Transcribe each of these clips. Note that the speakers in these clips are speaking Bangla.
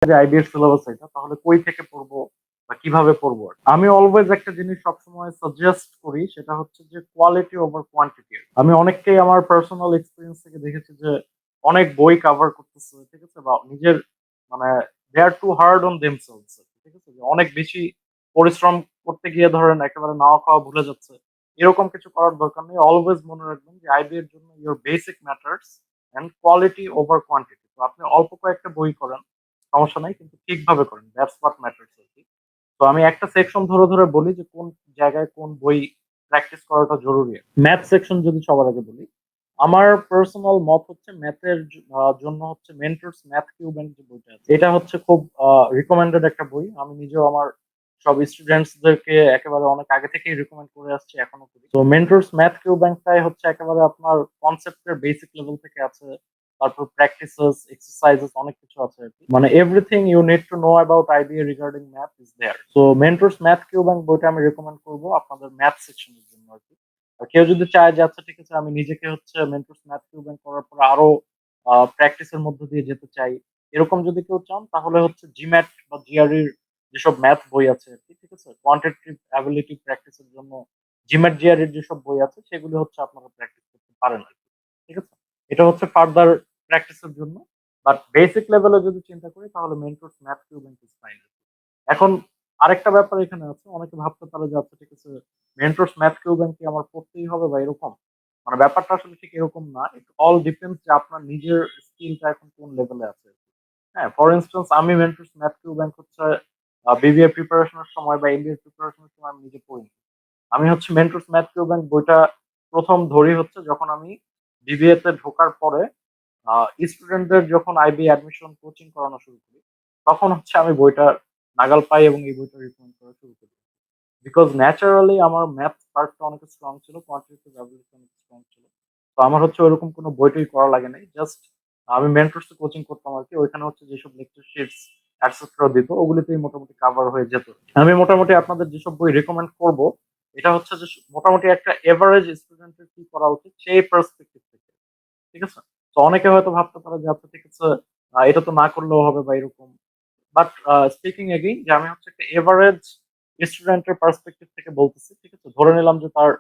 যে আইবি এর সিলেবাস এটা, তাহলে কই থেকে পড়বো বা কিভাবে পড়বো। আমি অলওয়েজ একটা জিনিস সবসময় সাজেস্ট করি, সেটা হচ্ছে যে কোয়ালিটি ওভার কোয়ান্টিটি। আমি অনেককেই আমার পার্সোনাল এক্সপিরিয়েন্স থেকে দেখেছি যে অনেক বই কভার করতেছে, ঠিক আছে, বা নিজের মানে দে আর টু হার্ড অন দেমসেলস, ঠিক আছে, যে অনেক বেশি পরিশ্রম করতে গিয়ে ধরেন একেবারে নাওয়া খাওয়া ভুলে যাচ্ছে। এরকম কিছু করার দরকার নেই। অলওয়েজ মনে রাখবেন যে আইবি এর জন্য your basic matters and quality over quantity. তো আপনি অল্প কয়েকটা বই করেন, সমস্যা নাই, কিন্তু ঠিকভাবে করেন, দ্যাটস হোয়াট ম্যাটার্স আর কি। তো আমি একটা সেকশন ধরে ধরে বলি যে কোন জায়গায় কোন বই প্র্যাকটিস করাটা জরুরি। ম্যাথ সেকশন যদি সবার আগে বলি, আমার পার্সোনাল মত হচ্ছে ম্যাথের জন্য হচ্ছে মেন্টরস ম্যাথ কিউব এন্ড যে বইটা আছে, এটা হচ্ছে খুব রিকমেন্ডেড একটা বই। আমি নিজেও আমার সব স্টুডেন্টসদেরকে একেবারে অনেক আগে থেকেই রিকমেন্ড করে আসছি, এখনো করি। তো মেন্টরস ম্যাথ কিউব ব্যাংকটাই হচ্ছে একেবারে আপনার কনসেপ্টের বেসিক লেভেল থেকে আছে, তারপর প্র্যাকটিসেস এক্সারসাইজেস অনেক কিছু আছে আর কি। মানে everything you need to know about IBA regarding math is there. So mentors math cube bank বইটা আমি রেকমেন্ড করবো আপনাদের ম্যাথ সেকশনের জন্য আর কি। আর কেউ যদি চায় যে আচ্ছা ঠিক আছে আমি নিজেকে হচ্ছে মেন্টরস ম্যাথ কিউব ব্যাংক করার পর আরো প্র্যাকটিসের মধ্যে দিয়ে যেতে চাই, এরকম যদি কেউ চান, তাহলে হচ্ছে জিম্যাট বা জিআরইর যেসব ম্যাথ বই আছে আর কি, ঠিক আছে, কোয়ান্টিটেটিভ অ্যাবিলিটি প্র্যাকটিসের জন্য জিম্যাট জিআরইর যেসব বই আছে সেগুলো হচ্ছে আপনারা প্র্যাকটিস করতে পারেন আর কি, ঠিক আছে। এটা হচ্ছে ফার্দার প্র্যাকটিসের জন্য। বাট বেসিক লেভেলে যদি চিন্তা করি তাহলে mentors math cube is fine. এখন আরেকটা ব্যাপার এখানে আছে, অনেকে ভাবতে পারে যে আচ্ছা ঠিক আছে মেন্টরস ম্যাথ কিউব কি আমার পড়তেই হবে বা এরকম। মানে ব্যাপারটা আসলে ঠিক এরকম না, ইট অল ডিপেন্ডস যে আপনার নিজের স্কিলটা এখন কোন লেভেলে আছে। হ্যাঁ, ফর ইনস্টেন্স আমি মেন্টরস ম্যাথ কিউব হচ্ছে বিবিএ প্রিপারেশনের সময় বা এমবিএ প্রিপারেশনের সময় আমি নিজে পড়ি। আমি হচ্ছে মেন্টরস ম্যাথ কিউব বইটা প্রথম ধরি হচ্ছে যখন আমি বিবিএ তে ঢোকার পরে স্টুডেন্টদের যখন আইবি অ্যাডমিশন কোচিং করানো শুরু করি, তখন হচ্ছে আমি বইটা নাগাল পাই এবং এই বইটা রিকমেন্ড করা শুরু করি। বিকজ ন্যাচারালি আমার ম্যাথ পার্টটা অনেক স্ট্রং ছিল, কোয়ান্টিটেটিভ অ্যাবিলিটি অনেক স্ট্রং ছিল। তো আমার হচ্ছে ওইরকম কোনো বইটই করা লাগে নাই, জাস্ট আমি মেন্টরস কোচিং করতাম আর কি। ওইখানে হচ্ছে যেসব লেকচার শিটস অ্যাটসেট্রা দিত ওগুলিতেই মোটামুটি কাভার হয়ে যেত। আমি মোটামুটি আপনাদের যেসব বই রেকমেন্ড করব, এটা হচ্ছে যে মোটামুটি একটা এভারেজ স্টুডেন্টের কি করা উচিত সেই পার্সপেক্টিভ থেকে, ঠিক আছে। তো অনেকে হয়তো ভাবতে পারে যে আচ্ছা ঠিক আছে এটা তো না করলেও হবে বা এরকম। বাট স্পিকিং এগেইন যে আমি হচ্ছে একটা এভারেজ স্টুডেন্টের পার্সপেক্টিভ থেকে বলতেছি, ঠিক আছে। ধরে নিলাম যে তার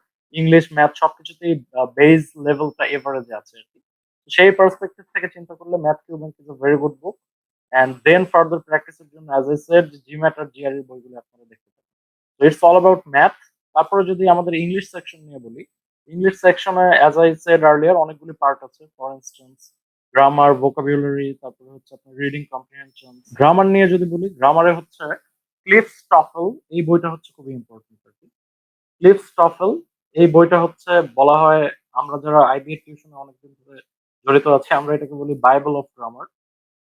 ইংলিশ ম্যাথ সবকিছুতেই বেস লেভেলটা এভারেজে আছে আর কি। তো সেই পার্সপেক্টিভ থেকে চিন্তা করলে math cube is very good book. And then further প্র্যাকটিসের জন্য অ্যাজ আই সেড জিম্যাট আর জিআরই বইগুলো আপনারা দেখতে পারেন। তো ইটস অল অ্যাবাউট ম্যাথ। তারপরে যদি আমাদের ইংলিশ সেকশন নিয়ে বলি, ইংলিশ সেকশনে অ্যাজ আই সেড আর্লিয়ার অনেকগুলি পার্ট আছে। ফর ইনস্টেন্স গ্রামার, ভোকাবুলারি, তারপরে হচ্ছে আপনার রিডিং কম্প্রিহেনশন। গ্রামার নিয়ে যদি বলি, গ্রামারে হচ্ছে ক্লিফস টফেল, এই বইটা হচ্ছে খুবই ইম্পর্টেন্ট আর কি। ক্লিফস টফেল এই বইটা হচ্ছে বলা হয়, আমরা যারা আইবি টিউশনে অনেকদিন ধরে জড়িত আছি আমরা এটাকে বলি বাইবেল অফ গ্রামার।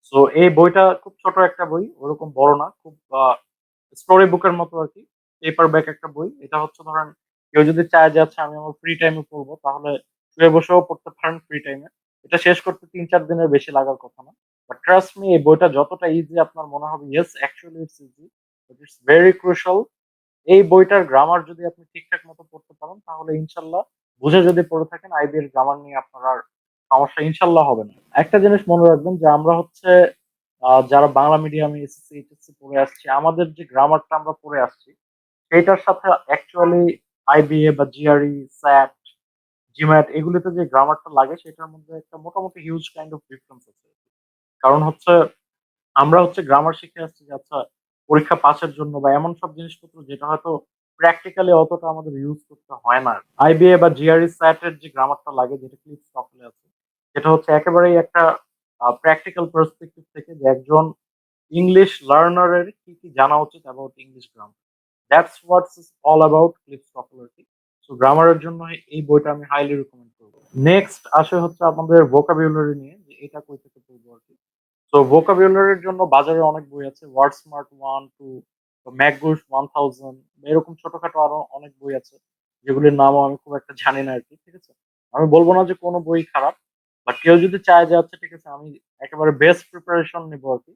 সো এই বইটা খুব ছোট একটা বই, ওরকম বড় না, খুব স্টোরি বুকের মতো আর কি, পেপার ব্যাক একটা বই। এটা হচ্ছে ধরেন কেউ যদি চায় যে আচ্ছা আমি আমার ফ্রি টাইমে পড়বো, তাহলে শুয়ে বসেও পড়তে পারেন ফ্রি টাইমে। এটা শেষ করতে 3-4 দিনের বেশি লাগার কথা না। বাট ট্রাস্ট মি, এই বইটা যতটা ইজি আপনার মনে হবে, yes actually it's easy, but it's very crucial. এই বইটার গ্রামার যদি আপনি ঠিকঠাক মতো পড়তে পারেন, তাহলে ইনশাল্লাহ বুঝে যদি পড়ে থাকেন আইবি এর গ্রামার নিয়ে আপনার আর সমস্যা ইনশাল্লাহ হবে না। একটা জিনিস মনে রাখবেন যে আমরা হচ্ছে যারা বাংলা মিডিয়ামে এসএসসি এইচএসসি পড়ে আসছি, আমাদের যে গ্রামারটা আমরা পড়ে আসছি সেটার সাথে অ্যাকচুয়ালি আইবিএ বা জিআরই, স্যাট, জিম্যাট এগুলিতে যে গ্রামারটা লাগে সেটার মধ্যে একটা মোটামুটি হিউজ কাইন্ড অফ ডিফারেন্স আছে। কারণ হচ্ছে আমরা হচ্ছে গ্রামার শিখে আসছি যে আচ্ছা পরীক্ষা পাসের জন্য বা এমন সব জিনিসপত্র যেটা হয়তো প্র্যাকটিক্যালি অতটা আমাদের ইউজ করতে হয় না। আইবিএ বা জিআরই স্যাট এর যে গ্রামারটা লাগে, যেটা ক্লিপস টফেলে আছে, সেটা হচ্ছে একেবারেই একটা প্র্যাকটিক্যাল পার্সপেক্টিভ থেকে যে একজন ইংলিশ লার্নারের কি কি জানা উচিত about English grammar. That's what's is all about clips TOEFL আর কি। সো গ্রামারের জন্য এই বইটা আমি হাইলি রিকমেন্ড করবো। নেক্সট আসে হচ্ছে আমাদের ভোকাবুলারি নিয়ে, যে এটা কই থেকে পড়বো আর কি। তো ভোকাবুলারির জন্য বাজারে অনেক বই আছে, ওয়ার্ড স্মার্ট 1, 2, ম্যাকগুশ 1000, এরকম ছোটখাটো আরো অনেক বই আছে যেগুলির নামও আমি খুব একটা জানি না আর কি, ঠিক আছে। আমি বলবো না যে কোনো বই খারাপ, বাট কেউ যদি চায় যে আচ্ছা ঠিক আছে আমি একেবারে বেস্ট প্রিপারেশন নিবো আর কি,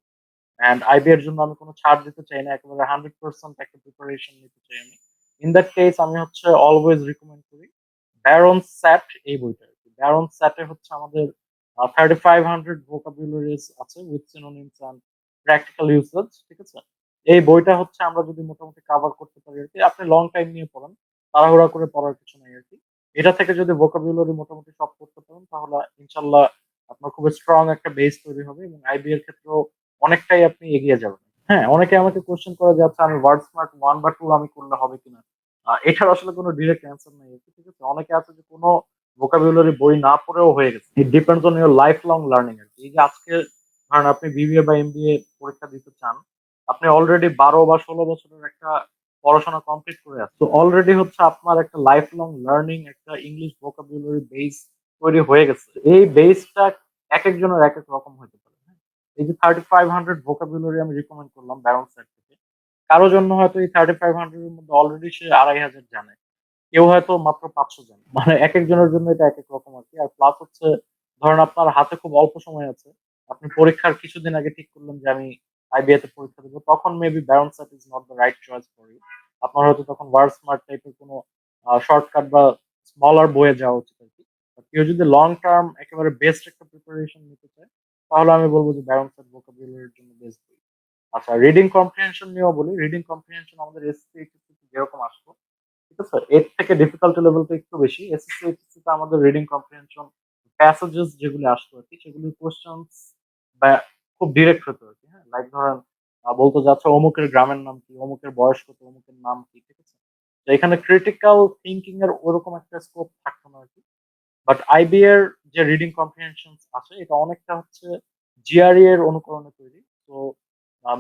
অ্যান্ড আইবি এর জন্য আমি কোনো ছাড় দিতে চাই না, একেবারে 100% একটা প্রিপারেশন নিতে চাই আমি, ইন দ্যাট কেস আমি হচ্ছে অলওয়েজ রিকমেন্ড করি ব্যারন স্যাট এই বইটা আর কি। ব্যারন স্যাটে হচ্ছে আমাদের 3500 ভোকাবুলারিজ আছে with synonyms and practical usage, ঠিক আছে? এই বইটা হচ্ছে আমরা যদি মোটামুটি কাভার করতে পারি আরকি। আপনি লং টাইম নিয়ে পড়েন, তাড়াহুড়া করে পড়ার কিছু নাই আরকি। এটা থেকে যদি ভোকাবুলারি মোটামুটি সব করতে পারেন তাহলে ইনশাল্লাহ আপনার খুবই স্ট্রং একটা বেস তৈরি হবে এবং আইবি এর ক্ষেত্রেও অনেকটাই আপনি এগিয়ে যাবেন। হ্যাঁ, অনেকে আমাকে কোশ্চেন করে যাচ্ছে আমি ওয়ার্ড স্মার্ট 1 বা 2 আমি করলে হবে কিনা। এটার আসলে কোনো ডিরেক্ট অ্যান্সার নাই আরকি, ঠিক আছে? অনেকে আছে যে কোনো ভোকাবুলারি বই না পড়েও হয়ে গেছে। It depends on your life long learning আরকি। এই যে আজকে ধরেন আপনি বিবিএ বা এমবিএ পরীক্ষা দিতে চান, আপনি অলরেডি 12 বা 16 বছরের একটা পড়াশোনা কমপ্লিট করে আসছেন। তো অলরেডি হচ্ছে আপনার একটা লাইফ লং লার্নিং একটা ইংলিশ ভোকাবুলারি বেস তৈরি হয়ে গেছে। এই বেসটা একেকজনের একেক রকম হতে পারে। হ্যাঁ? এই যে 3500 ভোকাবুলারি আমি রিকমেন্ড করলাম ব্যারন্স স্যার থেকে। কারো জন্য হয়তো এই 3500 এর মধ্যে অলরেডি সে 2500 জানে। কেউ হয়তো মাত্র 500 জানে। মানে একেকজনের জন্য এটা একেক রকম আরকি। আর প্লাস হচ্ছে ধরেন আপনার হাতে খুব অল্প সময় আছে। আপনি পরীক্ষার কিছুদিন আগে ঠিক করলেন যে আমি আইবিএ তে পরীক্ষা দেব। তখন maybe Barron SAT is not the right choice for you. আপনার হয়তো তখন ওয়ার্ড স্মার্ট টাইপের কোনো শর্টকাট বা স্মলার বইয়ে যাওয়া উচিত আরকি। আর কেউ যদি লং টার্ম একেবারে বেস্ট একটা প্রিপারেশন নিতে চায়, তাহলে আমি বলব যে ব্যারন স্যাট ভোকাবুলারির জন্য বেস্ট বই। আচ্ছা, রিডিং কম্প্রিহেনশন নিয়েও বলি। রিডিং কম্প্রিহেনশন আমাদের এসএসসি এইচএসসি তে যেরকম আসতো, ঠিক আছে? এর থেকে ডিফিকাল্টি লেভেলটা একটু বেশি। এসএসসি এইচএসসি তে আমাদের রিডিং কম্প্রিহেনশন প্যাসেজেস যেগুলো আসতো আরকি, সেগুলোর কোয়েশ্চেনস বা খুব ডিরেক্ট হতো আরকি। হ্যাঁ? লাইক ধরেন বলতে যাচ্ছে অমুকের গ্রামের নাম কি, অমুকের বয়স কত, অমুকের নাম কি, ঠিক আছে? তো এখানে ক্রিটিক্যাল থিংকিং এর ওরকম একটা স্কোপ থাকতো না আরকি। বাট আইবি এর যে রিডিং কম্প্রিহেনশন আছে এটা অনেকটা হচ্ছে জিআরই এর অনুকরণে তৈরি। তো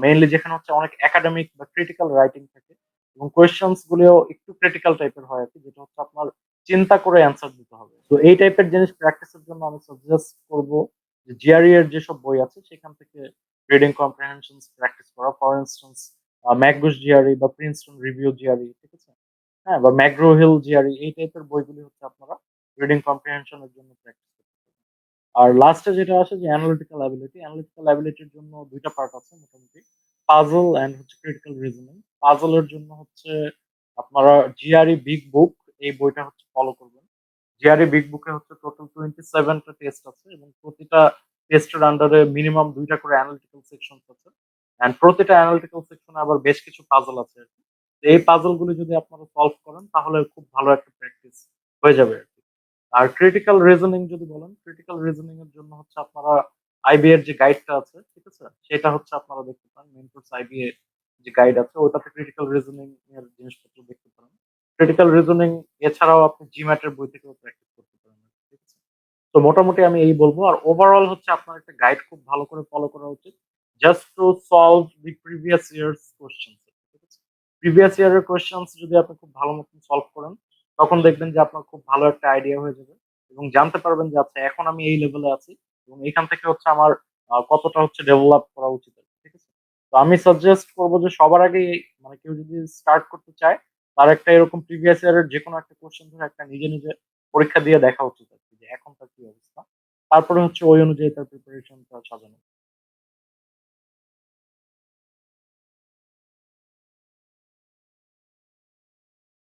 মেইনলি যেখানে হচ্ছে অনেক একাডেমিক বা ক্রিটিক্যাল রাইটিং থাকে এবং কোয়েশ্চেনস গুলিও একটু ক্রিটিক্যাল টাইপের হয় আর কি, যেটা হচ্ছে আপনার চিন্তা করে অ্যান্সার দিতে হবে। তো এই টাইপের জিনিস প্র্যাকটিসের জন্য আমি সাজেস্ট করব যে জিআরই এর যেসব বই আছে সেখান থেকে রিডিং কম্প্রিহেনশন প্র্যাকটিস করা। ফর ইনস্টেন্স ম্যাকগুস জিআরই বা প্রিন্সটন রিভিউ জিআরই, ঠিক আছে? হ্যাঁ, বা ম্যাগ্রো হিল জিআরই, এই টাইপের বইগুলি হচ্ছে আপনারা রিডিং কম্প্রিহেনশন এর জন্য প্র্যাকটিস করতে পারেন। আর লাস্টে যেটা আসে যে অ্যানালিটিক্যাল অ্যাবিলিটি, অ্যানালিটিক্যাল অ্যাবিলিটির জন্য দুইটা পার্ট আছে মোটামুটি, পাজল অ্যান্ড হচ্ছে ক্রিটিক্যাল রিজনিং। পাজলের জন্য হচ্ছে আপনারা জিআরই বিগ বুক এই বইটা হচ্ছে ফলো করবেন। জিআরই বিগ বুকে হচ্ছে টোটাল 27টা টেস্ট আছে এবং প্রতিটা টেস্টের আন্ডারে মিনিমাম দুইটা করে অ্যানালিটিক্যাল সেকশন আছে। অ্যান্ড প্রতিটা অ্যানালিটিক্যাল সেকশনে আবার বেশ কিছু পাজল আছে আর কি। তো এই পাজল গুলি যদি আপনারা সলভ করেন তাহলে খুব ভালো একটা প্র্যাকটিস হয়ে যাবে আর কি। আর ক্রিটিক্যাল রিজনিং যদি বলেন, ক্রিটিক্যাল রিজনিং এর জন্য হচ্ছে আপনারা আইবি এর যে গাইডটা আছে, ঠিক আছে? সেটা হচ্ছে আপনারা দেখতে পারেন। মেন্টরস আইবি এর যে গাইড আছে ওটাতে ক্রিটিক্যাল রিজনিং এর জিনিসপত্র দেখতে পারেন। ক্রিটিক্যাল রিজনিং এছাড়াও আপনি জিম্যাট এর বই থেকেও প্র্যাকটিস করতে পারেন। ঠিক আছে? তো মোটামুটি আমি এই বলবো। আর ওভারঅল হচ্ছে আপনার একটা গাইড খুব ভালো করে ফলো করা উচিত। Just to solve the previous years questions. ঠিক আছে? প্রিভিয়াস ইয়ারের কোয়েশ্চেনস যদি আপনি খুব ভালো মতন সলভ করেন, তখন দেখবেন যে আপনার খুব ভালো একটা আইডিয়া হয়ে যাবে এবং জানতে পারবেন যে আচ্ছা এখন আমি এই লেভেলে আছি এবং এখান থেকে হচ্ছে আমার কতটা হচ্ছে ডেভেলপ করা উচিত আর কি, ঠিক আছে? তো আমি সাজেস্ট করবো যে সবার আগে মানে কেউ যদি স্টার্ট করতে চায় তার একটা এরকম প্রিভিয়াস ইয়ারের যে কোনো একটা কোশ্চেন ধরে একটা নিজে নিজে পরীক্ষা দিয়ে দেখা উচিত আর কি, যে এখন তার কি অবস্থা। তারপরে হচ্ছে ওই অনুযায়ী তার প্রিপারেশনটা সাজানো।